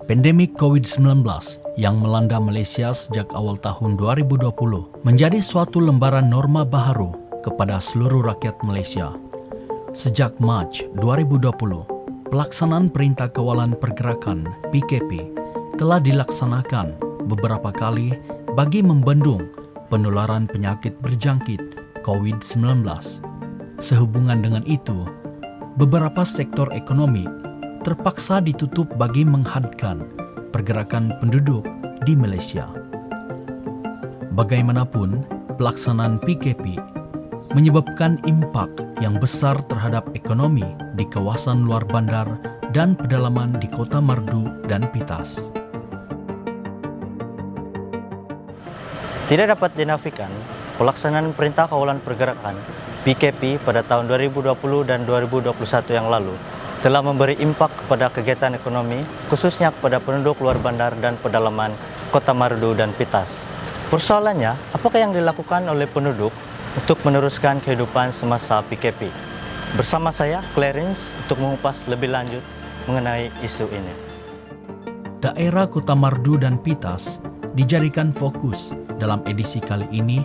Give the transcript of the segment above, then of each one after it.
Pandemik COVID-19 yang melanda Malaysia sejak awal tahun 2020 menjadi suatu lembaran norma baharu kepada seluruh rakyat Malaysia. Sejak Mac 2020, pelaksanaan Perintah Kawalan Pergerakan PKP telah dilaksanakan beberapa kali bagi membendung penularan penyakit berjangkit COVID-19. Sehubungan dengan itu, beberapa sektor ekonomi terpaksa ditutup bagi menghadkan pergerakan penduduk di Malaysia. Bagaimanapun, pelaksanaan PKP menyebabkan impak yang besar terhadap ekonomi di kawasan luar bandar dan pedalaman di Kota Mardu dan Pitas. Tidak dapat dinafikan, pelaksanaan Perintah Kawalan Pergerakan PKP pada tahun 2020 dan 2021 yang lalu telah memberi impak kepada kegiatan ekonomi, khususnya kepada penduduk luar bandar dan pedalaman Kota Mardu dan Pitas. Persoalannya, apakah yang dilakukan oleh penduduk untuk meneruskan kehidupan semasa PKP? Bersama saya, Clarence, untuk mengupas lebih lanjut mengenai isu ini. Daerah Kota Mardu dan Pitas dijadikan fokus dalam edisi kali ini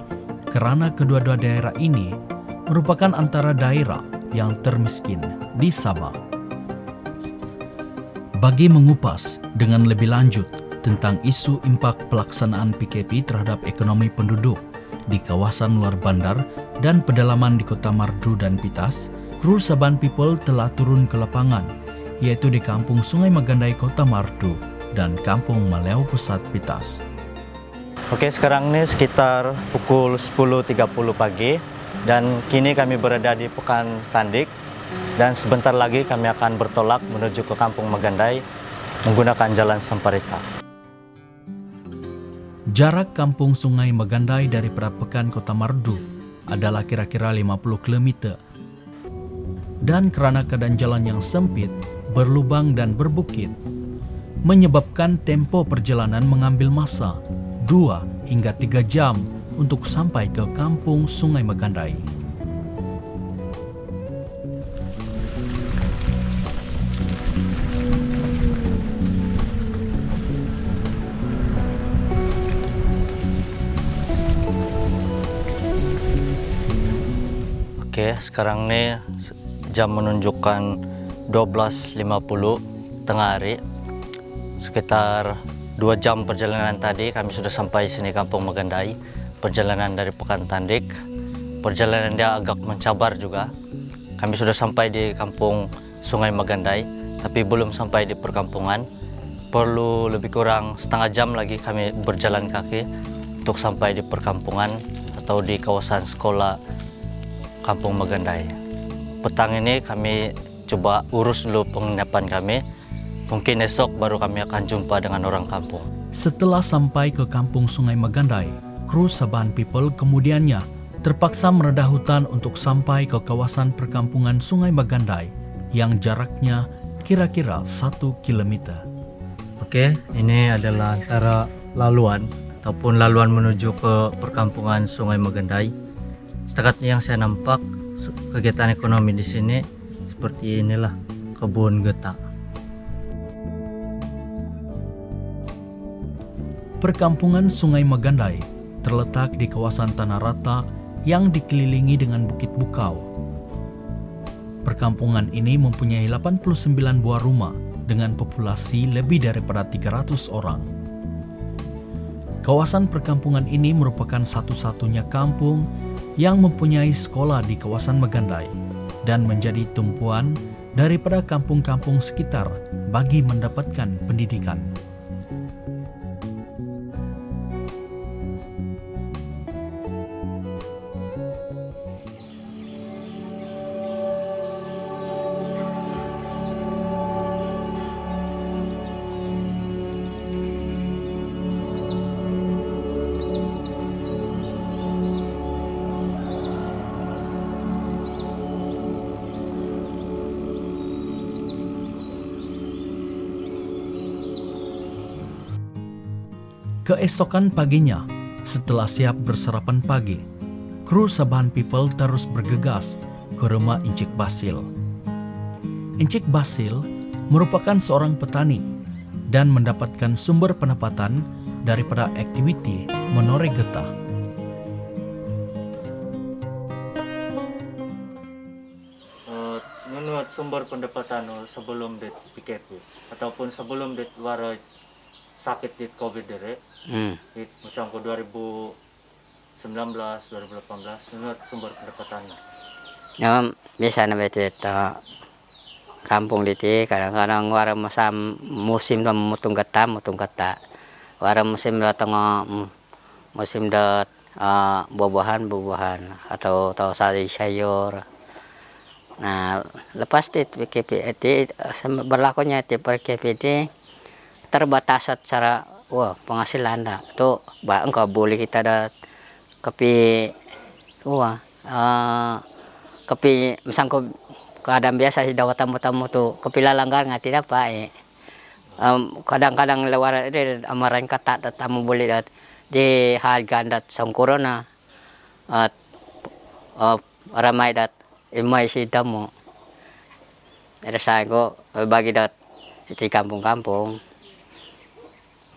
karena kedua-dua daerah ini merupakan antara daerah yang termiskin di Sabah. Bagi mengupas dengan lebih lanjut tentang isu impak pelaksanaan PKP terhadap ekonomi penduduk di kawasan luar bandar dan pedalaman di Kota Mardu dan Pitas, kru Saban People telah turun ke lapangan, yaitu di Kampung Sungai Magandai Kota Mardu dan Kampung Maleau Pusat Pitas. Oke, sekarang ini sekitar pukul 10.30 pagi dan kini kami berada di Pekan Tandik. Dan sebentar lagi kami akan bertolak menuju ke Kampung Magandai menggunakan jalan Samparita. Jarak Kampung Sungai Magandai dari Pekan Kota Mardu adalah kira-kira 50 km. Dan kerana keadaan jalan yang sempit, berlubang dan berbukit, menyebabkan tempo perjalanan mengambil masa 2 hingga 3 jam untuk sampai ke Kampung Sungai Magandai. Oke, sekarang ini jam menunjukkan 12.50 tengah hari. Sekitar 2 jam perjalanan tadi kami sudah sampai sini Kampung Magandai. Perjalanan dari Pekan Tandik. Perjalanan dia agak mencabar juga. Kami sudah sampai di Kampung Sungai Magandai, tapi belum sampai di perkampungan. Perlu lebih kurang setengah jam lagi kami berjalan kaki untuk sampai di perkampungan atau di kawasan sekolah Kampung Magandai. Petang ini kami coba urus dulu penginapan kami. Mungkin esok baru kami akan jumpa dengan orang kampung. Setelah sampai ke Kampung Sungai Magandai, kru Saban People kemudiannya terpaksa meredah hutan untuk sampai ke kawasan perkampungan Sungai Magandai yang jaraknya kira-kira 1 km. Oke, ini adalah antara laluan ataupun laluan menuju ke perkampungan Sungai Magandai. Setakat yang saya nampak, kegiatan ekonomi di sini seperti inilah, kebun getah. Perkampungan Sungai Magandai terletak di kawasan tanah rata yang dikelilingi dengan bukit bukau. Perkampungan ini mempunyai 89 buah rumah dengan populasi lebih daripada 300 orang. Kawasan perkampungan ini merupakan satu-satunya kampung yang mempunyai sekolah di kawasan Magandai dan menjadi tumpuan daripada kampung-kampung sekitar bagi mendapatkan pendidikan. Keesokan paginya, setelah siap bersarapan pagi, kru Saban People terus bergegas ke rumah Encik Basil. Encik Basil merupakan seorang petani dan mendapatkan sumber pendapatan daripada aktiviti menore getah. Menurut sumber pendapatan sebelum det PKP ataupun sebelum det wara sakit dit COVID dere, macam ke 2019, 2018, menurut sumber pendapatan. Ya, biasa na betul kampung diti kadang-kadang wara masam musim dah mutung kata wara musim dah tengah musim dah buah-buahan atau sayur. Nah, lepas itu PKP itu berlakunya itu PKP itu terbatas secara penghasilan dah. Tu engkau boleh kita dah kepi kepi misalnya keadaan biasa sih dapat tamu-tamu tu kepilah langgar nggak tidak pak kadang-kadang lewat ini amaran kata tamu boleh dat di harga dat sangkurona ramai dat imai si tamu ada saya ko bagi dat di kampung-kampung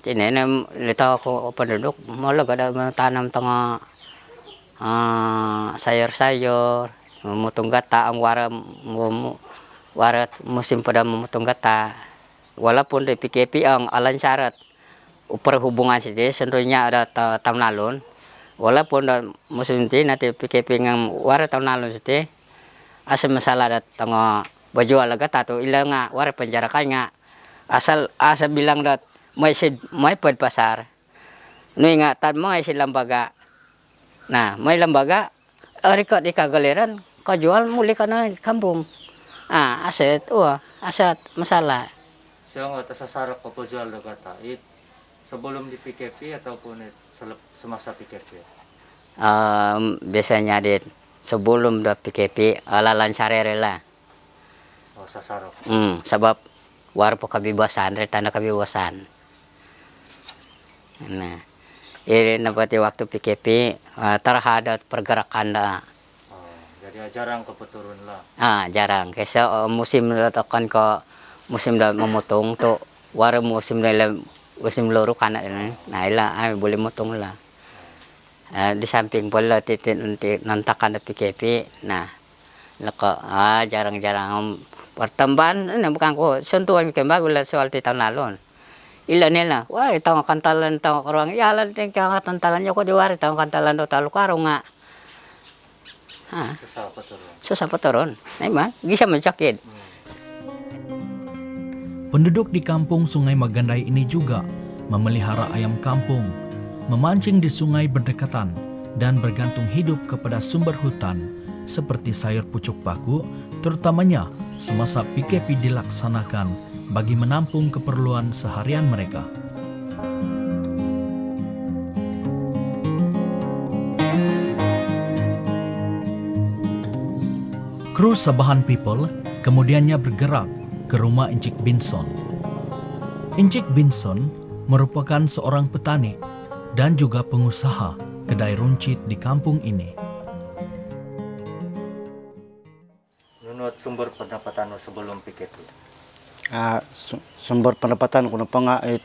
ini lihat aku penduduk malah ada tanam tengah sayur-sayur memotong gata ang wara musim pada memotong gata walaupun di PKP ang alan syarat perhubungan sini tentunya ada tahun lalu walaupun musim ini nanti PKP ng wara tahun lalu sini asal masalah ada tengah berjual gata tu ilang wara penjara kanya asal bilang dat may pasar nu ingatan mo ay si lambaga. Nah, may lambaga record di kagaliran kau jual muli kana kampung. Aset masalah. Siya nga tasasarap ko jual do gata. Sebelum di PKP ataupun semasa PKP. Biasanya di sebelum do PKP alalan sarere lah. Oh, sasarap. Sebab war po kabibasan, retanda kabibasan. Nah, ini napati waktu PKP terhadap pergerakan dah. Jadi jarang kepeturun lah. Jarang. Kasi musim tokan ko musim dah memotong tu war musim musim loro kana ini. Nah, ila boleh motong lah. Di samping pula titik nanti nantakan da PKP. Nah, lako jarang-jarang pertambahan ini bukan ko sentuhan kembali lah soal tahun lalu. Ila nila, wah itong kantalan tong orang yalan ting kantalan ko di war itong kantalan do talu karong nga. Susah peturun. Nah, emang bisa mencakit. Penduduk di kampung Sungai Magandai ini juga memelihara ayam kampung, memancing di sungai berdekatan, dan bergantung hidup kepada sumber hutan seperti sayur pucuk paku, terutamanya semasa PKP dilaksanakan bagi menampung keperluan seharian mereka. Kru Sabahan People kemudiannya bergerak ke rumah Encik Binson. Encik Binson merupakan seorang petani dan juga pengusaha kedai runcit di kampung ini. Menurut sumber pendapatan sebelum PKP? Sumber pendapatan kuno pangait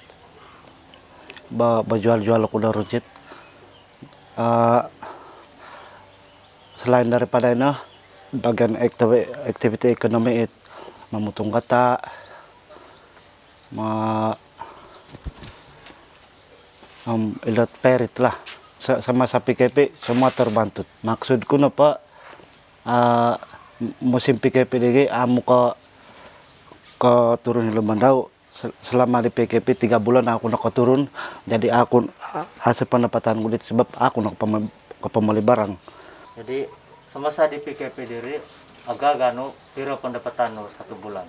berjual-jual kuda runcit. Selain daripada itu, bagian aktiviti ekonomi itu memotong gata, ilat perit lah. Sama PKP semua terbantu. Maksudku napa musim PKP lagi amu ke turun Lumandau selama di PKP 3 bulan aku nak turun, jadi aku hasil pendapatan kulit sebab aku nak ke pembeli barang. Jadi semasa di PKP diri agak ganu piro pendapatan 1 bulan.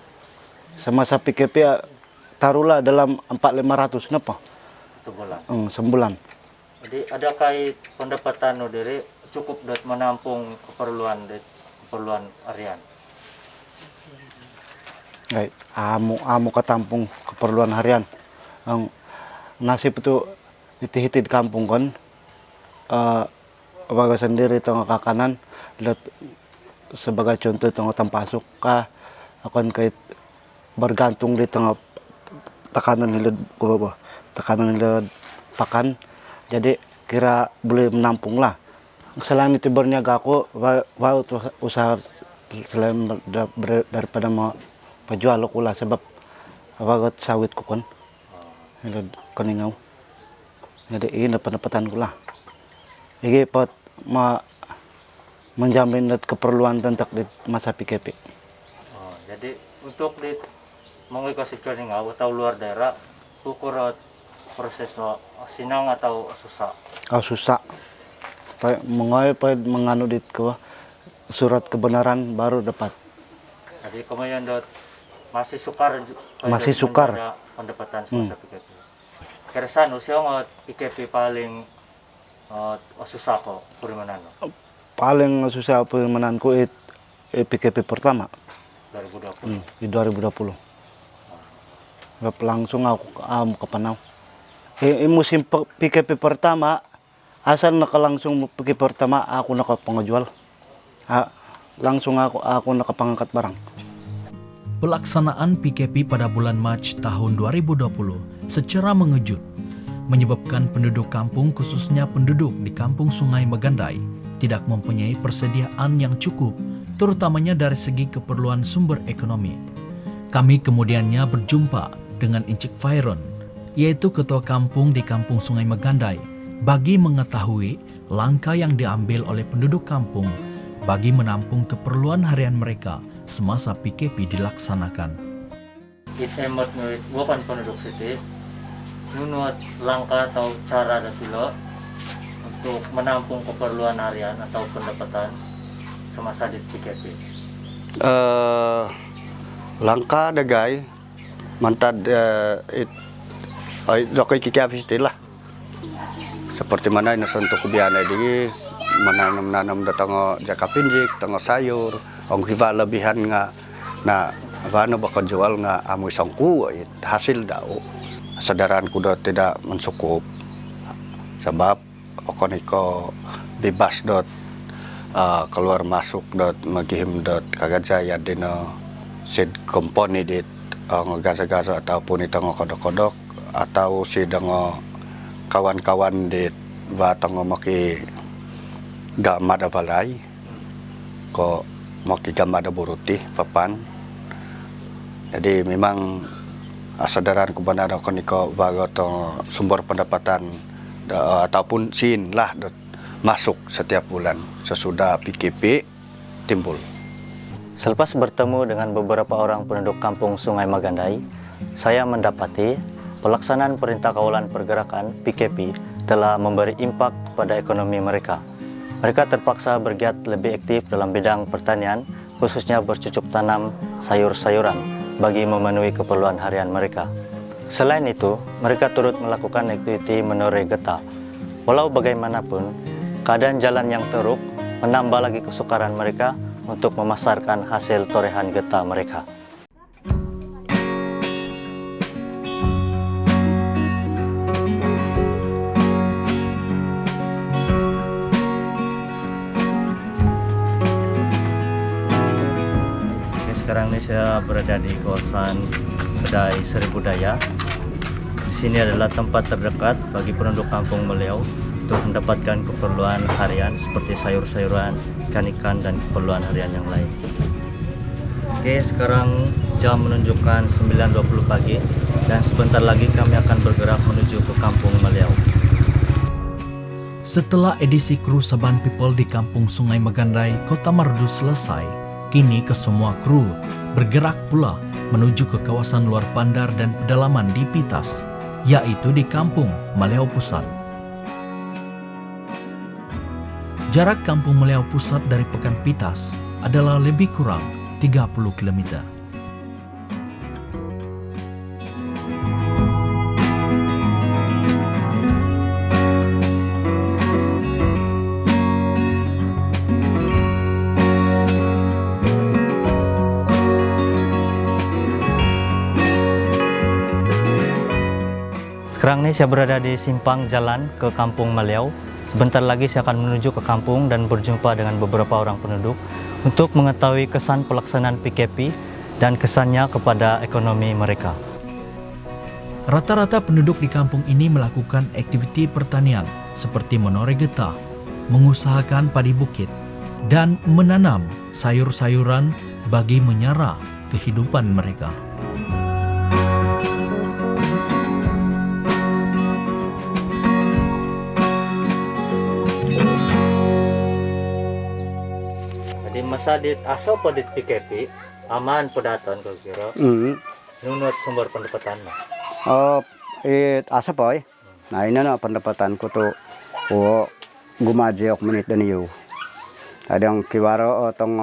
Semasa PKP taruhlah dalam 400-500 napa? 1 bulan. Sebulan. Jadi ada kait pendapatan diri cukup buat menampung keperluan harian. Baik, amu ketampung keperluan harian. Nasib itu hiti-hiti di kampung kan. Baga sendiri tengah kakanan lihat sebagai contoh tengah tempat suka akan kait bergantung di tengah tekanan nilai tekanan nilai pakan, jadi kira boleh menampung lah. Selain itu berniaga aku usaha selain daripada mau jual aku lah, sebab apa sawit ku kan keningau. Jadi ini pendapatan ku lah. Ini pot menjamin keperluan tentang di masa PKP. Oh, jadi untuk di mengikuti keningau atau luar daerah, ukur proses sinang atau susah? Oh, susah. Menganu di surat kebenaran baru dapat. Jadi kemudian masih sukar. Masih sukar. Pendapatan semasa PKP. Keresan usia PKP paling susah kok perimananku. Paling susah perimananku itu PKP pertama. 2020. Di 2020. Langsung aku ke Panau. Musim PKP pertama, asal langsung PKP pertama aku nak pengejual. Langsung aku nak pengangkat barang. Pelaksanaan PKP pada bulan Mac tahun 2020 secara mengejut menyebabkan penduduk kampung, khususnya penduduk di Kampung Sungai Magandai, tidak mempunyai persediaan yang cukup, terutamanya dari segi keperluan sumber ekonomi. Kami kemudiannya berjumpa dengan Encik Fairon, yaitu ketua kampung di Kampung Sungai Magandai, bagi mengetahui langkah yang diambil oleh penduduk kampung bagi menampung keperluan harian mereka semasa PKP dilaksanakan. Isemot nuit bukan penduduk sini, nunut langkah atau cara dan pula untuk menampung keperluan harian atau pendapatan semasa di PKP. Langkah dagai mantad zokai kiki istilah seperti mana ini untuk kebiasaan di menanam datang jaka pinjik, tengah sayur, ong hiva lebihan nga na vano bakal jual nga amoy sangku hasil dao. Sadaran kuda tidak mencukup sebab okoniko bebas dot keluar masuk dot magihim dot kagajaya dino sid komponi dit ngagaza-gaza ataupun itu kodok-kodok atau si dengo kawan-kawan dit batang maki gamada balai ko maki gamada buruti papan. Jadi memang sadaran kebenaran koniko bagot sumber pendapatan ataupun sin lah masuk setiap bulan sesudah PKP timbul. Selepas bertemu dengan beberapa orang penduduk Kampung Sungai Magandai, saya mendapati pelaksanaan Perintah Kawalan Pergerakan PKP telah memberi impak pada ekonomi mereka. Mereka terpaksa bergiat lebih aktif dalam bidang pertanian, khususnya bercocok tanam sayur-sayuran bagi memenuhi keperluan harian mereka. Selain itu, mereka turut melakukan aktiviti menore getah. Walau bagaimanapun, keadaan jalan yang teruk menambah lagi kesukaran mereka untuk memasarkan hasil torehan getah mereka. Sekarang ini saya berada di kawasan Kedai Seri Budaya. Di sini adalah tempat terdekat bagi penduduk Kampung Meleau untuk mendapatkan keperluan harian seperti sayur-sayuran, ikan-ikan, dan keperluan harian yang lain. Oke, sekarang jam menunjukkan 9.20 pagi dan sebentar lagi kami akan bergerak menuju ke Kampung Meleau. Setelah edisi kru Saban People di Kampung Sungai Magandai, Kota Marudu selesai, kini kesemua kru bergerak pula menuju ke kawasan luar bandar dan pedalaman di Pitas, yaitu di Kampung Meleau Pusat. Jarak Kampung Meleau Pusat dari Pekan Pitas adalah lebih kurang 30 km. Sekarang ini saya berada di simpang jalan ke Kampung Meleau. Sebentar lagi saya akan menuju ke kampung dan berjumpa dengan beberapa orang penduduk untuk mengetahui kesan pelaksanaan PKP dan kesannya kepada ekonomi mereka. Rata-rata penduduk di kampung ini melakukan aktiviti pertanian seperti menoreh getah, mengusahakan padi bukit, dan menanam sayur-sayuran bagi menyara kehidupan mereka. Jadi masa dit aso podit PKP aman pedatan kau kira nunut sumber pendapatan. Oh, asa po eh. Nah, ini na pendapatan ko to. O gumaji ok menit dan iyo. Ada yang kiwaro tong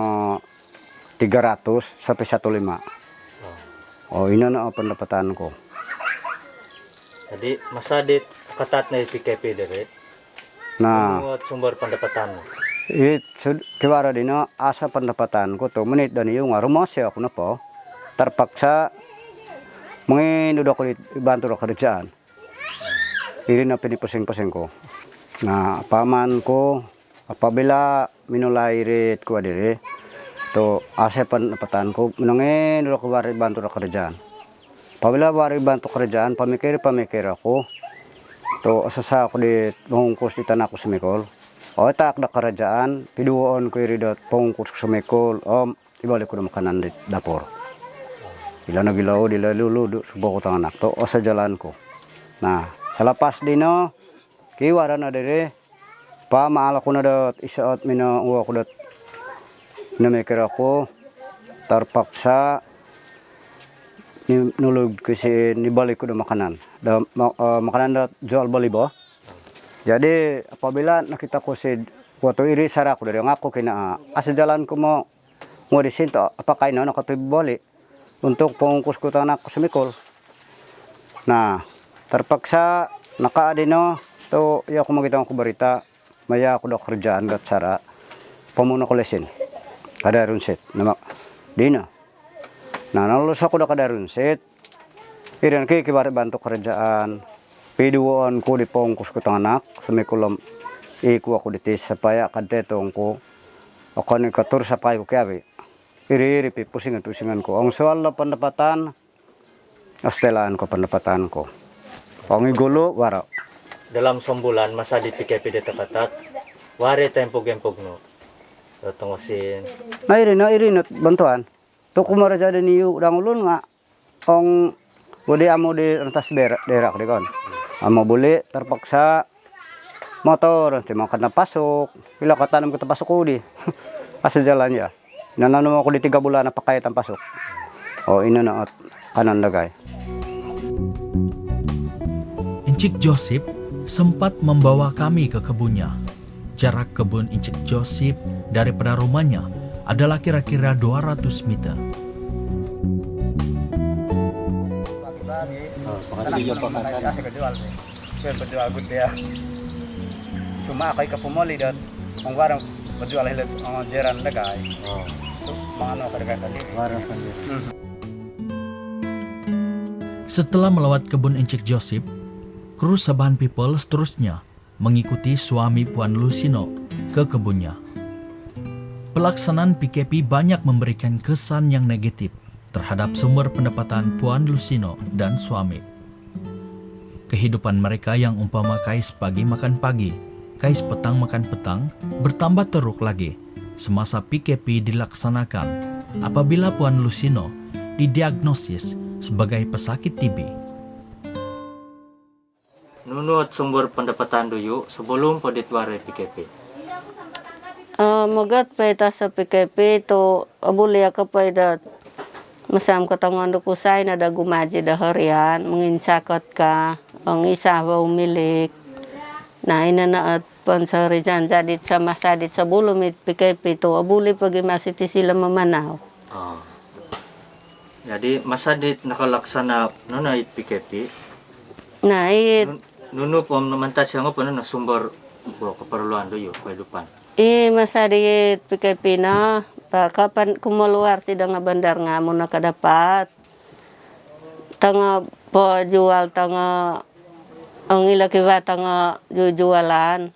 300 sampai 15. Oh, ini na pendapatan ko. Jadi masa dit ketat na PKP dari Nah, nunut sumber pendapatan. kiwaro din na asa pendapatan ko to menit dan iyo nga rumosya ako na po. Terpaksa menginudok ko bantu kerjaan. Ini na pinipusing-pusing ko. Nah, paman ko apabila minulai rit ko adire to asa pendapatan ko menangin ko bari bantu kerjaan. Apabila bari bantu kerjaan pamikir ako to asasa ko di mangungkus di tanah ko sa Mikol. O tak da kerjaan piduon ko iridot pangungkus sa Mikol ibalik ko na makanan di dapur. Ila na gilaw dila lulu subo ko tang anak to o sa jalan ko. Nah, selepas dino kiwara na dire pa maala ko na dot isaot mina uwa ko dot namikir ako terpaksa nulog kasi nibalik ko na makanan. Makanan dot jual bali ba? Jadi apabila nakita ko si waktu iri sara ko dari ngako kina asa jalan ko mo di sinto apakah ino nakapibali untuk pengungkus ko tanak ko sa Mikol. Nah, terpaksa nakaadino to iya ko magitang ko berita maya ako do kerjaan dat sara pamuno ko lesin. Kada runset nama dina. Nah, nalulus ako do kada runset. Iran kay kibar bantu kerjaan. Piduon ko di pengungkus ko tanak sa Mikol iku ako ditis supaya kadetong ko ako ni katur sa pay ko kaya iri-iri pusingan ko. Ang soal na pendapatan, astelaan ko pendapatan ko. Ang igulo, wara. Dalam sebulan masa di PKP di Tekatat, wari tempog-empog no. Datang sin. Na iri bantuan. To kumara jadi niyo udang ulun nga. Ang wadi amo di rentas derak di kon. Amo boleh terpaksa motor nanti makan napasok. Ila katanam kita pasok ko di. Asa jalan ya. Nanano ako di 3 bulan na pakayat ang pasok. O ino na at kanan lagay. Encik Josip sempat membawa kami ke kebunnya. Jarak kebun Encik Josip daripada rumahnya adalah kira-kira 200 meter. Cuma kay kapumoli dat ang warang berjual hilat ang jeran lagay. Setelah melewat kebun Encik Josip, kru Sabahan People seterusnya mengikuti suami Puan Lusino ke kebunnya. Pelaksanaan PKP banyak memberikan kesan yang negatif terhadap sumber pendapatan Puan Lusino dan suami. Kehidupan mereka yang umpama kais pagi makan pagi, kais petang makan petang, bertambah teruk lagi semasa PKP dilaksanakan apabila Puan Lusino didiagnosis sebagai pesakit TB. Nunut sumber pendapatan dulu sebelum poditware PKP. Magat peta sa PKP to abulya ka peda masam katangan do kusay na da gumaji da harian menginsakot ka ang isa wa umilik na inanaat pansarijan jadit sa masadit sa bulumit PKP to abuli pagi masiti sila mamanaw. Jadi masadit nakalaksana nunay PKP. Na Nuno po namantas siya nga po na sumber keperluan dulu kehidupan. Masadit PKP na kapan kumuluar sida nga bandar nga mo nakadapat. Tanga po jual tanga ang ilakiwa tanga jujualan.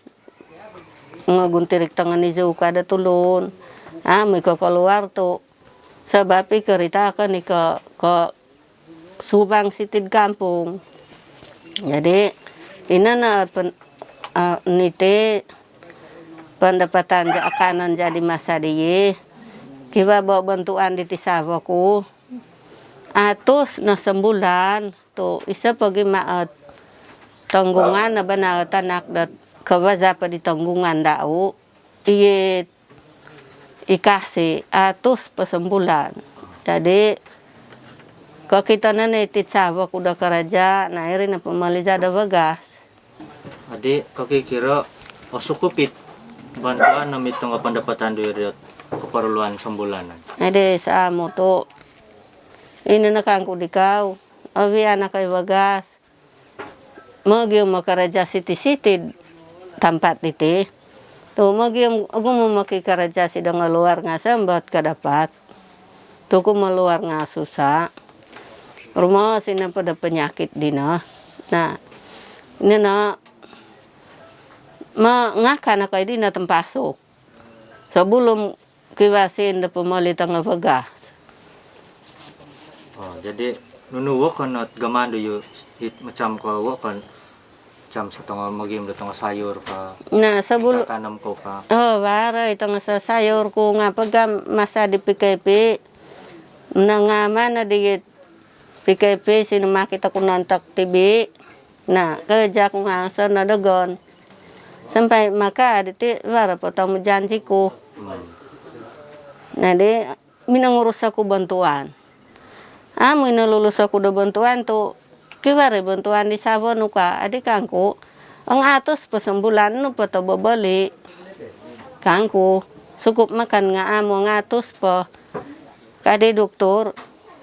Nga guntirik tanga ni Zuka da tulon. May keluar to. Sebab kerita kan ka subang sitid kampung. Jadi ini na niti pendapatan akanan jadi masa dia kiba bawa bantuan di tisawaku atus na sembulan tu isa pagi maat tanggungan na bana tanak dat kawaza pa di tanggungan dau iye ikasi atus pa sembulan. Jadi kalau kita nane tisawa udah kerja na iri na pemaliza ada bagas. Adi kaki kira osukupit bantuan na mitong pendapatan dari keperluan sembulanan. Ade sa amo to ini nakangku di kau awi anak ay bagas magyong makaraja siti-siti tempat iti to magyong aku mau makikaraja sidang luar nga sambat kadapat to ko maluar nga susah rumah sina pada penyakit dina nah ini na mengakan ako di na tempasok sebelum kiwasin na pemalitan nga bagas. Oh, jadi nunuwo kan at gamando yu hit macam ko wo kan macam sa tong magim da tong sayur ka Nah sebelum tanam ko ka. oh bara itong sa sayur ko nga pagka masa di PKP nangaman na di PKP sino makita ko nantak TV nah kerja ko nga sa nadagon sampai maka diti bara potong janji ko nah di minangurus aku bantuan minalulus aku do bantuan tu kiwari bantuan di sabon ka adik kangku ang atos pa sembulan no pa to babali kangku sukup makan nga amo nga atos pa kade doktor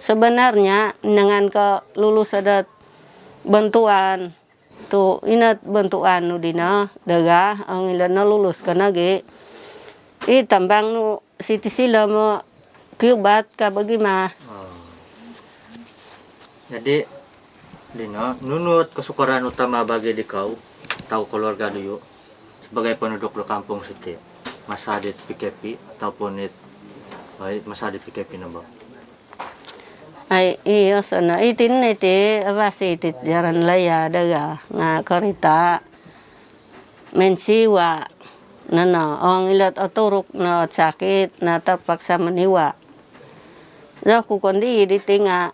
sebenarnya dengan ke lulus ada bantuan tu inat bantuan nu dina daga ang ilan na lulus ka nage tambang nu siti sila mo kiubat ka bagima. Jadi dino nunut kesukaran utama bagi di kau tahu keluarga dulu sebagai penduduk di kampung siti masa di PKP ataupun masa di PKP nambah. Ay iyo sana itin iti avasitit jaran laya daga nga karita mensiwa nana ang ilat aturok na sakit na terpaksa meniwa. Zaku kondi di tinga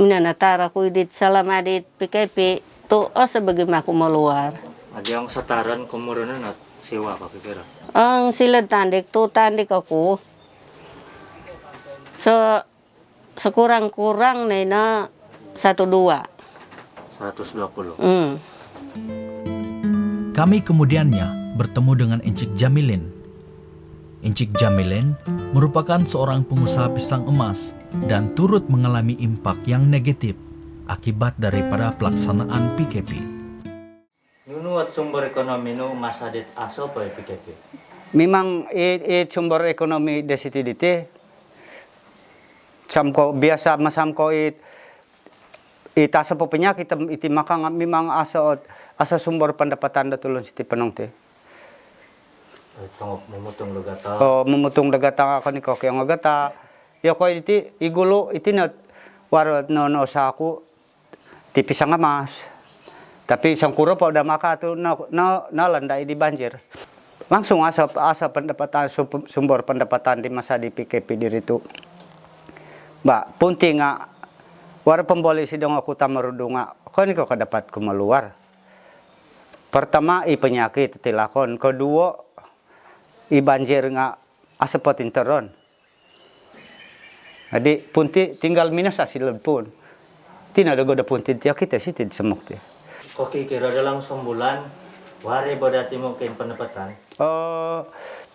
minanatara ko dit selama di PKP to sebagai aku meluar. Ada yang setaran kemurunan at siwa ka kira. Ang sila tandik to tandik ako. So sekurang-kurang na 120. 120. Kami kemudiannya bertemu dengan Encik Jamilin. Encik Jamilin merupakan seorang pengusaha pisang emas dan turut mengalami impak yang negatif akibat daripada pelaksanaan PKP. Nunuat sumber ekonomi nu masa dit aso pa PKP. Memang sumber ekonomi di situ dite samko biasa masamko asa po penyakit iti makang memang asa sumber pendapatan datulun siti penong te. Tungok memutong lugata. Oh memutong lugata ka ni ko yang lugata. Ya ko iti igulo iti na warot no sa ako ti pisang emas. Tapi sang kuro pa udah maka tu nalandai di banjir. Langsung asa pendapatan sumber pendapatan di masa di PKP diri itu. Mbak, punti nga, war pemboli sidong aku tamarudo nga, kani ko kadapat kumaluar. Pertama, penyakit tilakon. Kedua, banjir nga asapotin teron. Jadi, punti tinggal minus asil pun. Tina ada goda punti tiap kita sih tidak semuk dia. Koki kira dalam sebulan, wari bodati mungkin pendapatan.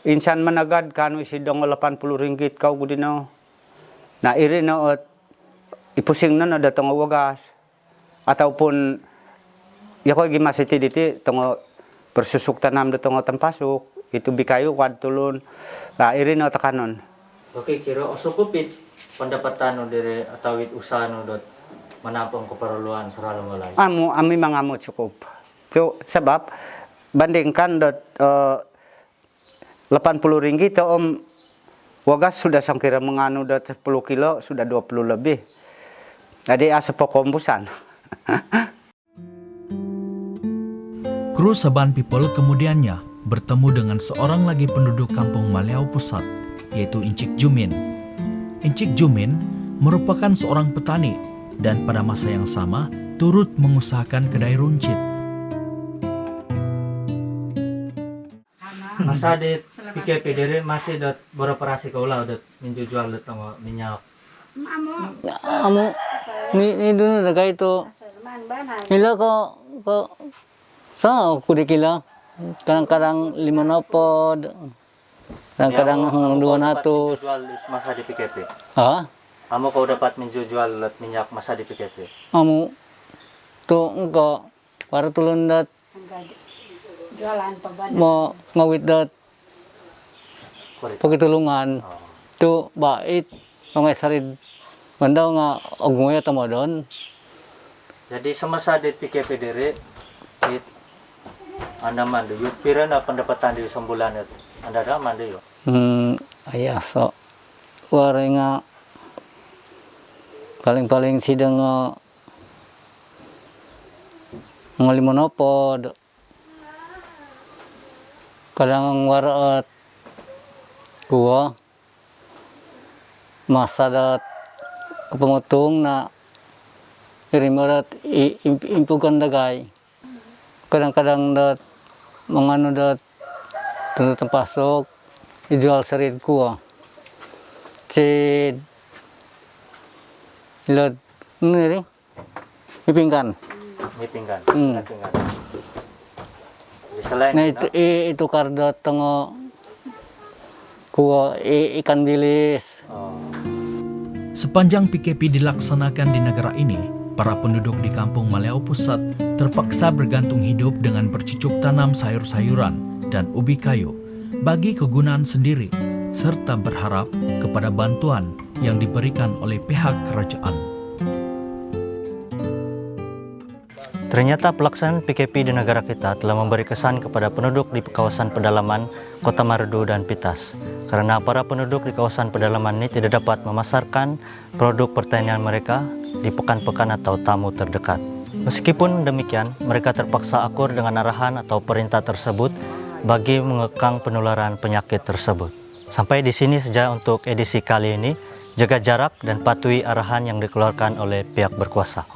Insan managad kanu sidong 80 ringgit kau gudino. Nah iri na ipusing na datang wagas ataupun ya ko gimasiti diti tongo persusuk tanam datang tempasuk itu bikayu kad tulun nah iri na takanon. Oke kira osukupit pendapatan dari atawit usaha no dot menampung keperluan seralang walay. Ami mangamot cukup. So sebab bandingkan dot 80 ringgit to wagas sudah sangkira menganu udah 10 kilo, sudah 20 lebih. Jadi asa pokombusan. Kru Saban People kemudiannya bertemu dengan seorang lagi penduduk kampung Maliau Pusat, yaitu Encik Jumin. Encik Jumin merupakan seorang petani dan pada masa yang sama turut mengusahakan kedai runcit. Masa di PKP diri masih beroperasi ke ulah menjual minyak. Amo ni dulu daga itu ila ko sa aku dikila kadang-kadang 500 kadang-kadang 200 Masa di PKP. ah Kamu kau dapat menjual minyak masa di PKP. amo to engko para tulun dat mo ngawit dat pagitulungan to bait mga sarid mandaw nga ogmoya tamo don. Jadi semasa di PKP diri Anda mandi, pira na pendapatan di sebulan itu. Anda ada mandi yo. Ayah so waray nga paling-paling sidang nga limonopod kadang waraat kuwa masa dat kepemutong na irimarat impugan dagay kadang-kadang dat mangano dat tuntutan pasok ijual sarid kuwa sid ilad niri ipingkan Ngipinggan. Hmm. Ngipinggan. Di selain na itu karda tango kuwa ikan bilis. Sepanjang PKP dilaksanakan di negara ini, para penduduk di kampung Maliau Pusat terpaksa bergantung hidup dengan bercocok tanam sayur-sayuran dan ubi kayu bagi kegunaan sendiri, serta berharap kepada bantuan yang diberikan oleh pihak kerajaan. Ternyata pelaksanaan PKP di negara kita telah memberi kesan kepada penduduk di kawasan pedalaman Kota Marudu dan Pitas. Karena para penduduk di kawasan pedalaman ini tidak dapat memasarkan produk pertanian mereka di pekan-pekan atau tamu terdekat. Meskipun demikian, mereka terpaksa akur dengan arahan atau perintah tersebut bagi mengekang penularan penyakit tersebut. Sampai di sini saja untuk edisi kali ini. Jaga jarak dan patuhi arahan yang dikeluarkan oleh pihak berkuasa.